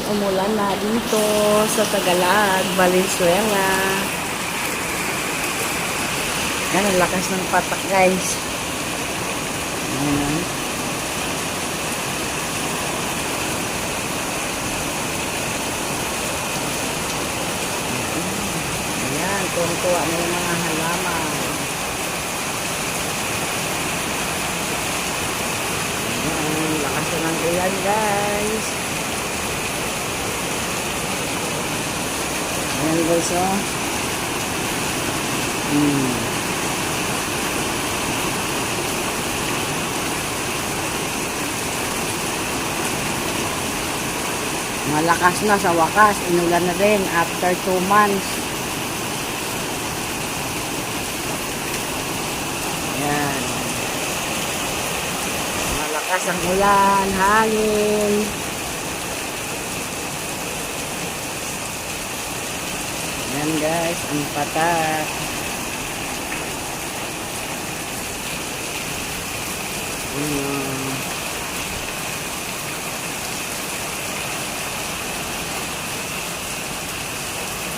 Umulan na dito sa Tagalog, Valenzuela. Yan, ang lakas ng patak, guys. Ayan. Ayan, tuwa na yung mga halaman. Ayan, lakas ng ulan, guys. Ayan, guys, oh. Malakas na sa wakas. Inulan na rin after 2 months. Ayan. Malakas ang ulan, hangin. Ayan, guys, ang patak.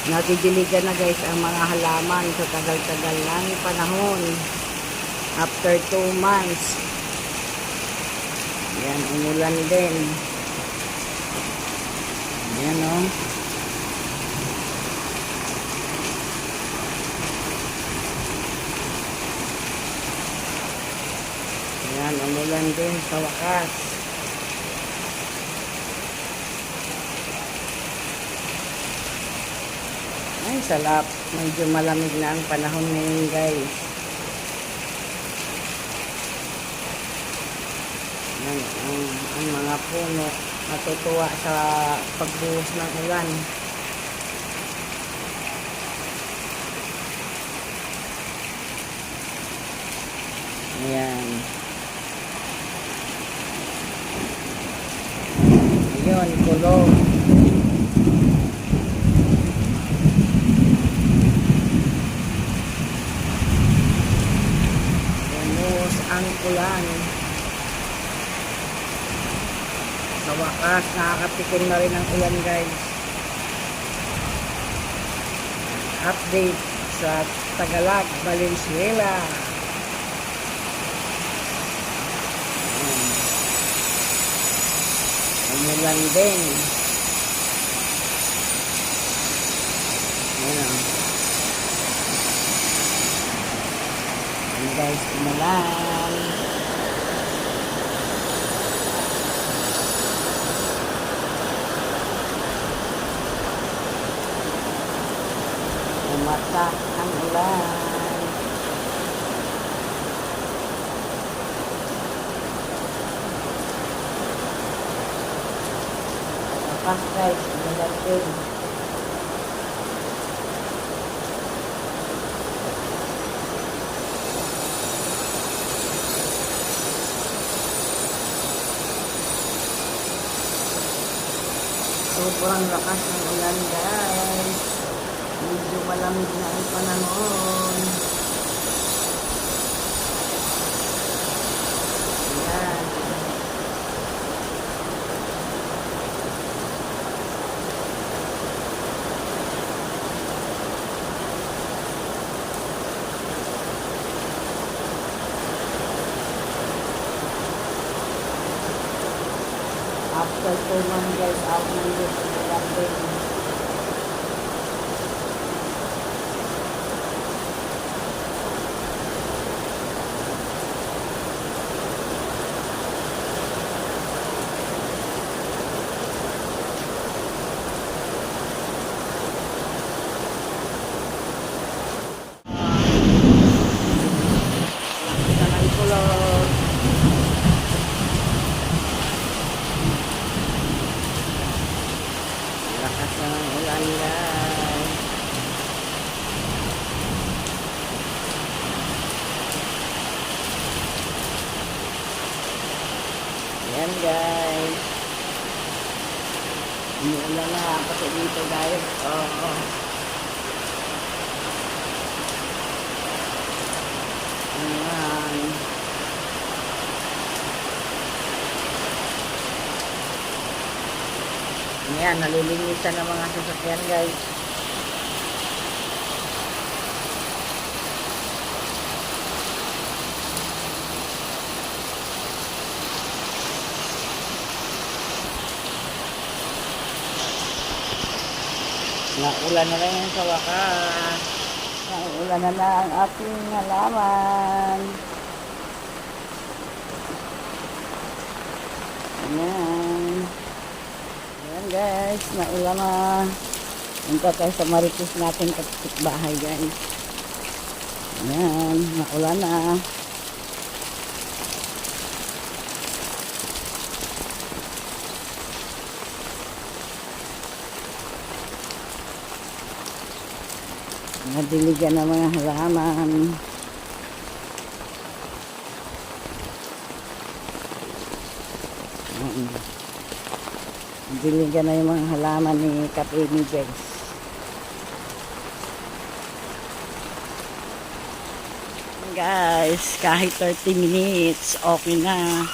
Natidiligan na, guys, ang mga halaman sa tagal-tagal ng panahon. After 2 months. Ayan, umulan din. Ayan, oh. Ayan, umulan din sa wakas. Ay, salap. Medyo malamig na ang panahon ngayon, guys. Yan, ang mga puno natutuwa sa pagbuhos ng ulan. Ayan. Ayun, kulog. Ang ulan. Sa wakas, nakakatikim na rin ang ulan, guys. Update sa Tagalog, Valenzuela. Umulan din. Ayan. Ayan, guys, umulan. Umatak ang ulan. Tapos, guys, umulan din. Sobrang lakas ng ulan, guys. Medyo malamig na ang panahon. Ayan. After 2 months, guys, out ng dito ulan din. Lakas na ng ulan, guys. Ayan, guys. Umuulan na kasi dito, guys. Oo. Ayan. Ayan, nalilinisan ng mga sasakyan guys. Naulan na rin sa wakas. Naulan na ang ating halaman. Ayan. Ayan guys, naulan na. Punta tayo sa marites natin kapitbahay guys. Ayan, naulan na. Nadiligan ng mga halaman. Nadiligan na yung mga halaman ni Kapini guys. Guys, kahit 30 minutes, okay na.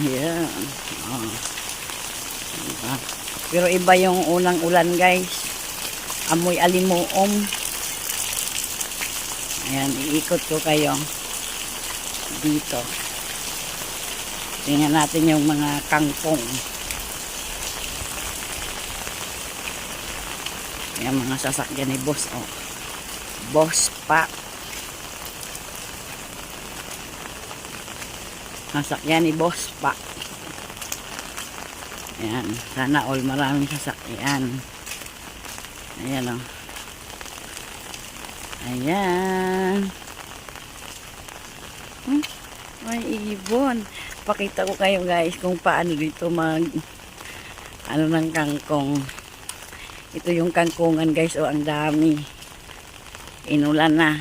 Ayan. Oh. Diba? Pero iba yung unang ulan guys. Amoy alimuom. Ayan, iikot ko kayo dito. Tingnan natin yung mga kangkong. Ayan, mga sasakyan ni boss. Oh. Boss pa. Sasakyan ni boss pa. Ayan, sana all maraming sasakyan. Ayan o. Ayan. May ibon. Pakita ko kayo guys kung paano dito mag ano ng kangkong. Ito yung kangkungan guys. O, ang dami. Inulan na.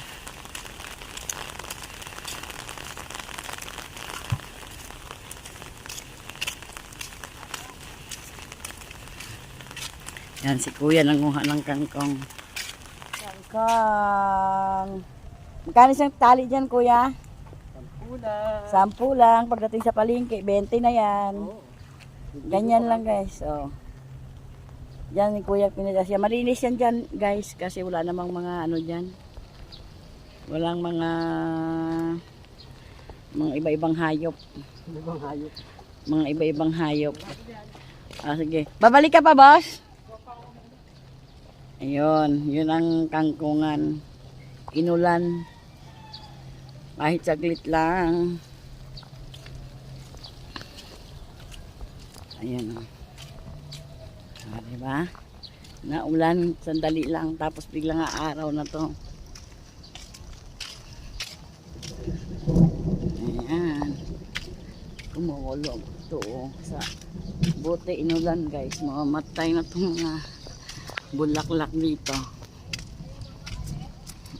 Yan, si kuya nanguha ng kangkong. Kangkong. Magkano isang tali dyan, kuya? 10 lang. 10 lang. Pagdating sa palengke, 20 na yan. Oh. Ganyan lang, guys. Oh. Diyan, ni kuya pinadasya. Malinis yan dyan, guys. Kasi wala namang mga ano dyan. Walang mga iba-ibang hayop. Ibang hayop. Mga iba-ibang hayop. Ah, sige. Babalik ka pa, boss? Ayun, yun ang kangkungan. Inulan. Kahit saglit lang. Ayan o. Ah, diba? Naulan, sandali lang. Tapos biglang araw na to. Ayan. Kumukulog to sa buti inulan guys. Mamamatay na itong mga bulaklak dito.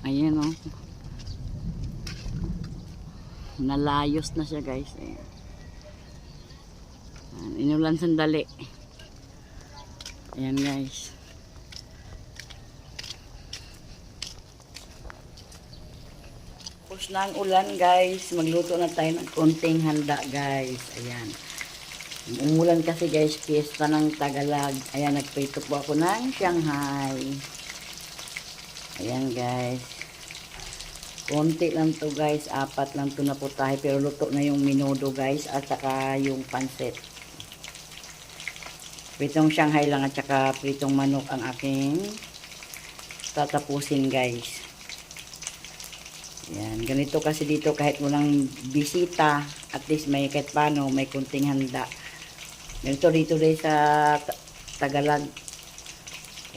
Ayan o. Nalayos na siya guys. Ayan. Inulan sandali. Ayan guys. Tapos na ang ulan guys. Magluto na tayo ng konting handa guys. Ayan. Umulan kasi guys, fiesta ng Tagalog. Ayan, nagprito po ako ng Shanghai. Ayan guys. Konti lang to guys, 4 lang to na putahe. Pero luto na yung menudo guys, at saka yung pansit. Pritong Shanghai lang at saka pritong manok ang aking tatapusin guys. Ayan, ganito kasi dito kahit walang bisita, at least may kahit paano, may kunting handa. Ganito dito rin sa Tagalog.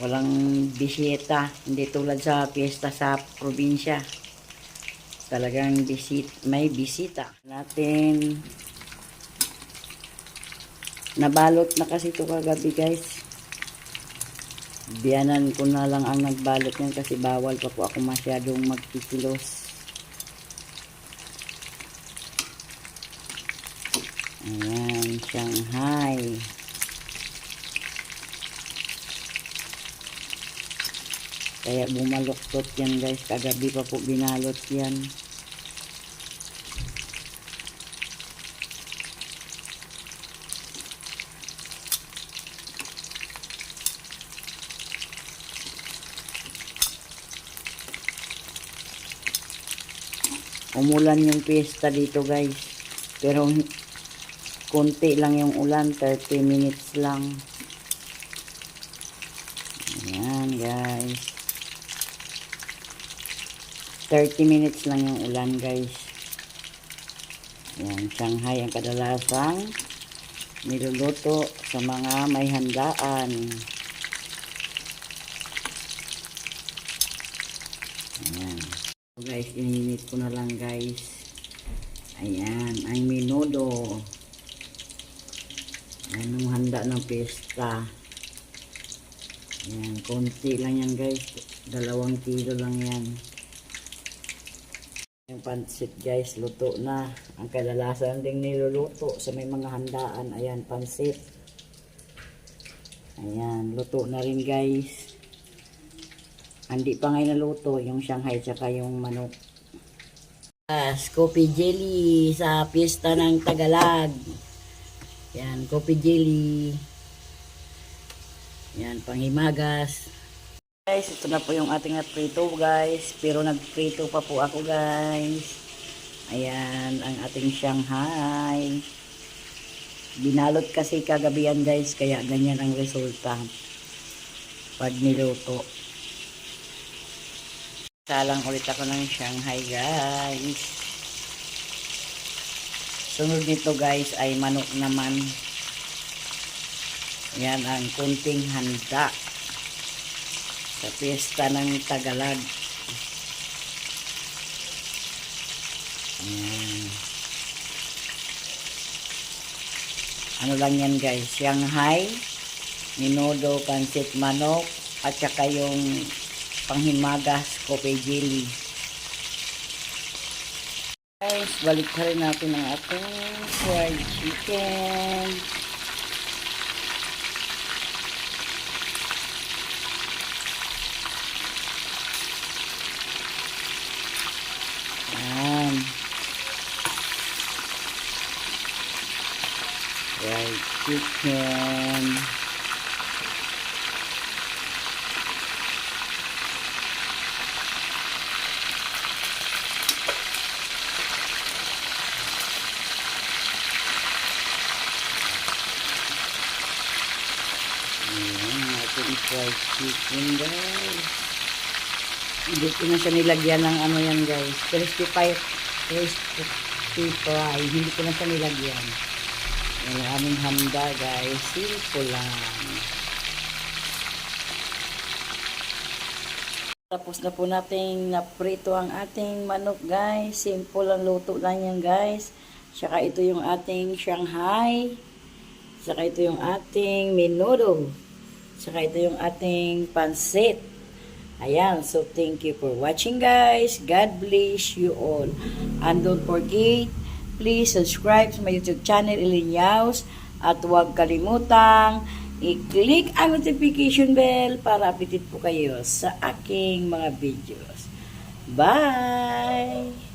Walang bisita. Hindi tulad sa piyesta sa probinsya. Talagang may bisita. Natin. Nabalot na kasi ito kagabi guys. Biyanan ko na lang ang nagbalot yan kasi bawal pa po ako masyadong magkikilos. Ayan, Shanghai. Kaya bumaluktot yan guys. Kagabi pa po binalot yan. umulan yung piyesta dito guys. Pero konti lang yung ulan, 30 minutes lang. Ayan guys. 30 minutes lang yung ulan guys. Ayan, Shanghai ang kadalasang niluluto sa mga may handaan. Ayan. So guys, ininit ko na lang guys. Ayan, ang menudo. Ayan, yung handa ng pista. Ayan, konti lang yan guys. 2 kilo lang yan. Yung pansit guys, luto na. Ang kadalasan ding niluluto sa may mga handaan. Ayan, pansit. Ayan, luto na rin guys. Hindi pa ngayon naluto yung Shanghai tsaka yung manok. Coffee jelly sa pista ng Tagalog. Yan, coffee jelly. Yan, panghimagas. Guys, ito na po yung ating prito guys. Pero nagprito pa po ako guys. Ayan, ang ating Shanghai. Binalot kasi kagabihan guys, kaya ganyan ang resulta pag niluto. Salang ulit ako ng Shanghai guys. Sunod nito guys ay manok naman. Yan ang kunting handa sa piyesta ng Tagalog. Ayan. Ano lang yan guys, Shanghai, menudo, pansit manok, at saka yung panghimagas, coffee jelly. Guys, balik ka rin natin ang ating fried chicken. Ayan. Fried chicken. Fried chicken guys. Hindi ko na siya nilagyan ng ano yan guys. Crispy fry. Hindi ko na siya nilagyan. Yan ang aming handa guys. Simple lang. Tapos na po nating naprito ang ating manok guys. Simple lang luto lang yan guys. Saka ito yung ating Shanghai. Saka ito yung ating menudo. Saka ito yung ating pansit. Ayan, so thank you for watching guys. God bless you all. And don't forget, please subscribe sa my YouTube channel, Ilinyaws. At huwag kalimutang i-click ang notification bell para updated po kayo sa aking mga videos. Bye!